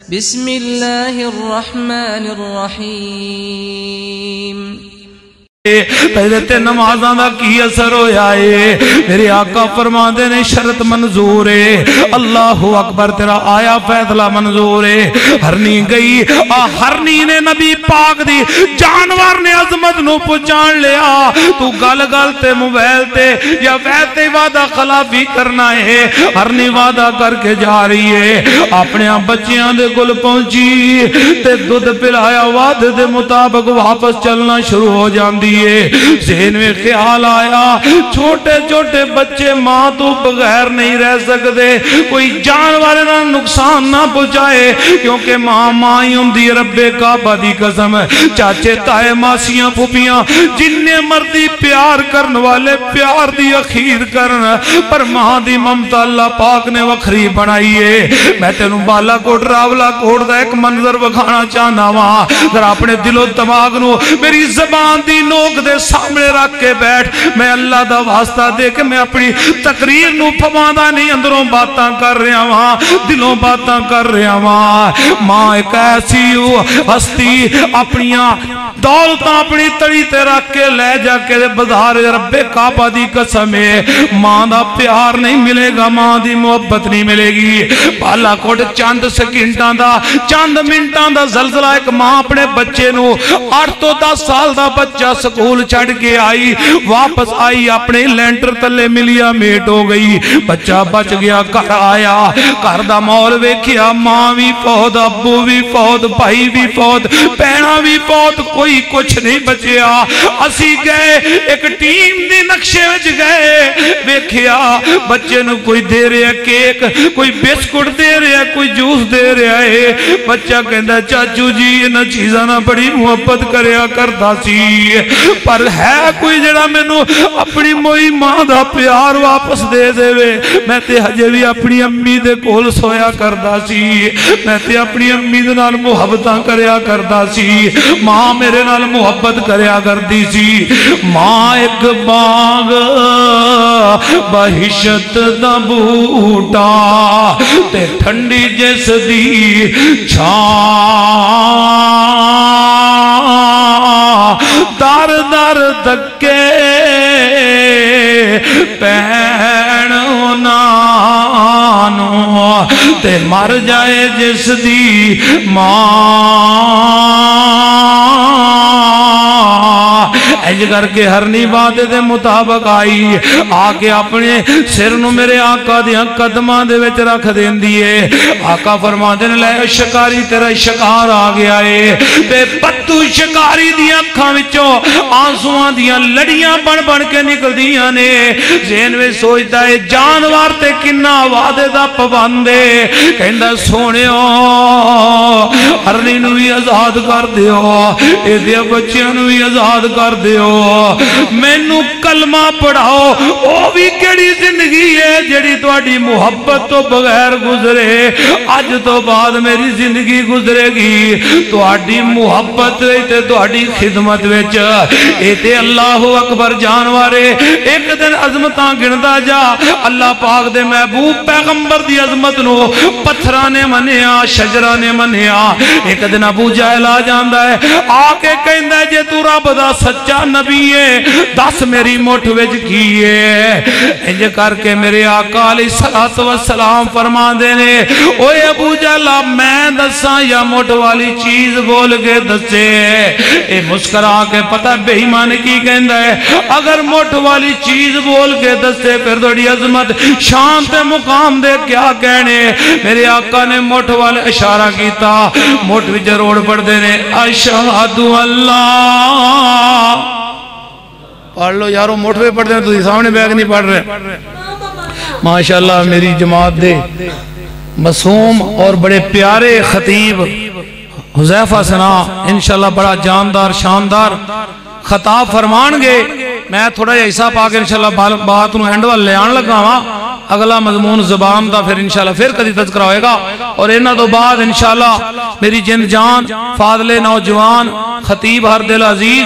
بسم اللہ الرحمن الرحیم پہلے تے نمازاں دا کی اثر ہویا ہے میرے آقا فرماندے نے شرط منظور ہے اللہ اکبر تیرا آیا فیصلہ منظور ہے ہرنی گئی ہرنی نے نبی پاک دی جانور نے عظمت نو پہچان لیا تو گل گل تے موبائل تے یا ویسے وعدہ خلافی کرنا ہے ہرنی وعدہ کر کے جا رہی ہے اپنے بچیاں دے گل پہنچی تے دودھ پلایا وعدے دے مطابق واپس چلنا شروع ہو جاندی ذہن میں خیال آیا چھوٹے چھوٹے بچے ماں تو بغیر نہیں رہ سکتے کوئی جانور نہ نقصان نہ پہنچائے کیونکہ ماں ماں ہی ہوندی رب کعبہ دی قسم چاچے تائے ماسیاں پھوپیاں جننے مردی پیار کرن والے پیار دی اخیر کرن پر ماں دی ممتا اللہ پاک نے وکھری بنائی ہے میں تینوں بالا کوٹ راولا کوٹ دا ایک منظر وکھانا چاہنا وہاں ذرا اپنے دل و دماغ نو میری زبان دی نوک دے سامنے رکھ کے بیٹھ میں اللہ دا واسطہ دے کہ میں اپنی تقریر نو پھماندہ نہیں اندروں باتاں کر رہا وہاں دلوں باتاں کر رہا وہاں ماں ایک ایسی ہستی اپنیاں دولتاں اپنی تڑی تے رکھ کے لے جا کے بازار رب کعبہ دی قسم ہے ماں دا پیار نہیں ملے گا ماں دی محبت نہیں ملے گی بالا کوٹ چند سیکنڈاں دا چند منٹاں دا زلزلہ ایک ماں اپنے بچے نو 8 تو 10 سال دا بچہ سکول چھڑ کے آئی واپس آئی اپنے لینٹر تلے ملیا میٹ ہو گئی بچہ بچ گیا گھر آیا گھر دا مول ویکھیا ماں بھی فوت ابو بھی فوت بھائی بھی فوت بہنا بھی فوت کوئی کچھ نہیں بچیا اسی گئے ایک ٹیم دی نقشے وچ گئے ویکھیا بچے نو کوئی دے رہا کیک کوئی بسکٹ دے رہا کوئی جوس دے رہا ہے بچہ کہندا چاچو جی انہاں چیزاں نہ بڑی محبت کریا کردا سی پر ہے کوئی جڑا میں نو اپنی موئی ماں دا پیار واپس دے دے وے میں تے ہجے بھی اپنی امی دے کول سویا کردا سی میں تے اپنی امی دے نال محبتاں کریا کردا سی ماں میرے نال محبت کریا کردی سی ماں ایک باغ بہشت دا بوٹا تے ٹھنڈی جس دی چھاں در در دکے پہنو نانو تے مر جائے جس دی ماں ایج کر کے ہرنی وعدے دے مطابق آئی آکے اپنے سر نو میرے آقا دیاں قدماں دے وچ رکھ دین دیئے آقا فرما دین لے شکاری تیرا شکار آگیا ہے تے پتو شکاری دیاں کھاں وچوں آنسوان دیاں لڑیاں بڑھ بڑھ کے نکل دیاں نے ذہن میں سوچتا ہے جانوار تے کنہ وعدے دا پابندے کہندہ سونےو ہرنی نو بھی آزاد کر دیو اے دیا بچیاں نو بھی آزاد کر دیو میں نو کلمہ پڑھاؤ او بھی کیڑی زندگی ہے جڑی تواڈی محبت تو بغیر گزرے آج تو بعد میری زندگی گزرے گی تواڈی محبت تے تواڈی خدمت وچ اے تے اللہ اکبر جانوارے ایک دن عظمتاں گندا جا اللہ پاک دے محبوب پیغمبر دی عظمت نو پتھراں نے منیا شجراں نے منیا ایک دن ابو جہل آ جاندا ہے آ کے کہندا ہے جے تو رب دا سچا نبی ہے دس میری مٹھ وچ کی ہے انج کر کے میرے آقا علیہ الصلوۃ والسلام فرما دے نے اوے ابو جہل میں دساں یا مٹھ والی چیز بول کے دسے اے مسکرا کے پتہ بے ایمان کی کہندا ہے اگر مٹھ والی چیز بول کے دسے پھر تھوڑی عظمت شان تے مقام دے کیا کہنے میرے آقا نے مٹھ والے اشارہ کیتا مٹھ وچ روڑ پڑ دے نے اشہد اللہ پڑھ لو یارو مٹھ پہ پڑھ دے تو سامنے بیگ نہیں پڑھ رہے ماشاءاللہ میری جماعت دے معصوم اور بڑے پیارے خطیب حذیفہ سنا انشاءاللہ بڑا جاندار شاندار خطاب فرمان گے میں تھوڑا یہ حصہ پاک انشاءاللہ بات نو ہینڈول لے آن لگا ہاں اگلا مضمون زبان دا پھر انشاءاللہ پھر کدی تذکرہ ہوئے گا اور انہا تو بعد انشاءاللہ میری جن جان فاضل نوجوان خطیب ہر دل عزیز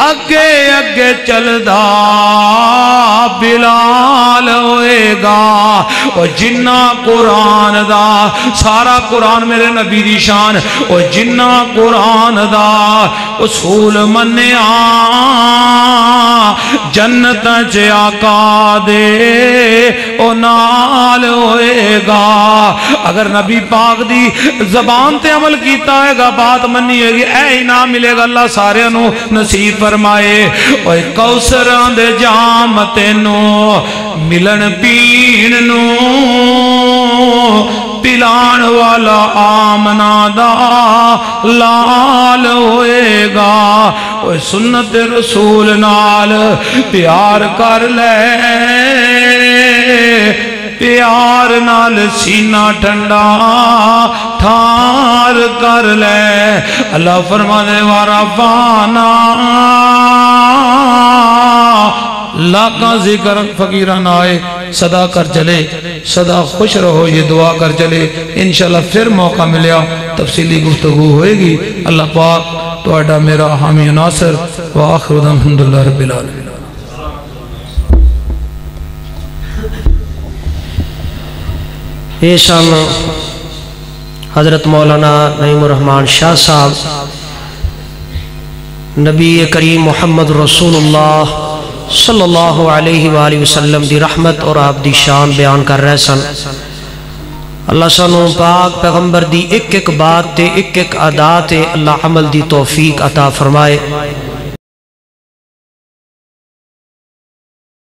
اگے اگے چلدا بلال ہوئے گا او جنہ قرآن دا سارا قرآن میرے نبی دی شان او جنہ قرآن دا اصول منیا جنت چ آقا دے او نال ہوئے گا اگر نبی پاک دی زبان تے عمل کیتا ہے گا بات منی ہے گی اے انعام ملے گا اللہ سارے انہوں نصیب فرمائے اوہ کوثر دے جام تینو ملن پین نو پلان والا آمنا دا لال ہوئے گا اوہ سنت رسول نال پیار کر لے پیار نال سینہ ٹھنڈا ٹھار کر لے اللہ فرمانے ورفعنا لاکھاں ذکر فقیران آئے صدا کر چلے صدا خوش رہو یہ دعا کر چلے انشاءاللہ پھر موقع ملیا تفصیلی گفتگو ہوئے گی اللہ پاک تو اڈا میرا حامی ناصر وآخر دعوانا الحمدللہ رب العالمین ایشان حضرت مولانا نعیم الرحمن شاہ صاحب نبی کریم محمد رسول اللہ صلی اللہ علیہ وآلہ وسلم دی رحمت اور آپ دی شان بیان کر رہے سن اللہ سنوں پاک پیغمبر دی ایک ایک بات تے ایک ایک عادات اللہ عمل دی توفیق عطا فرمائے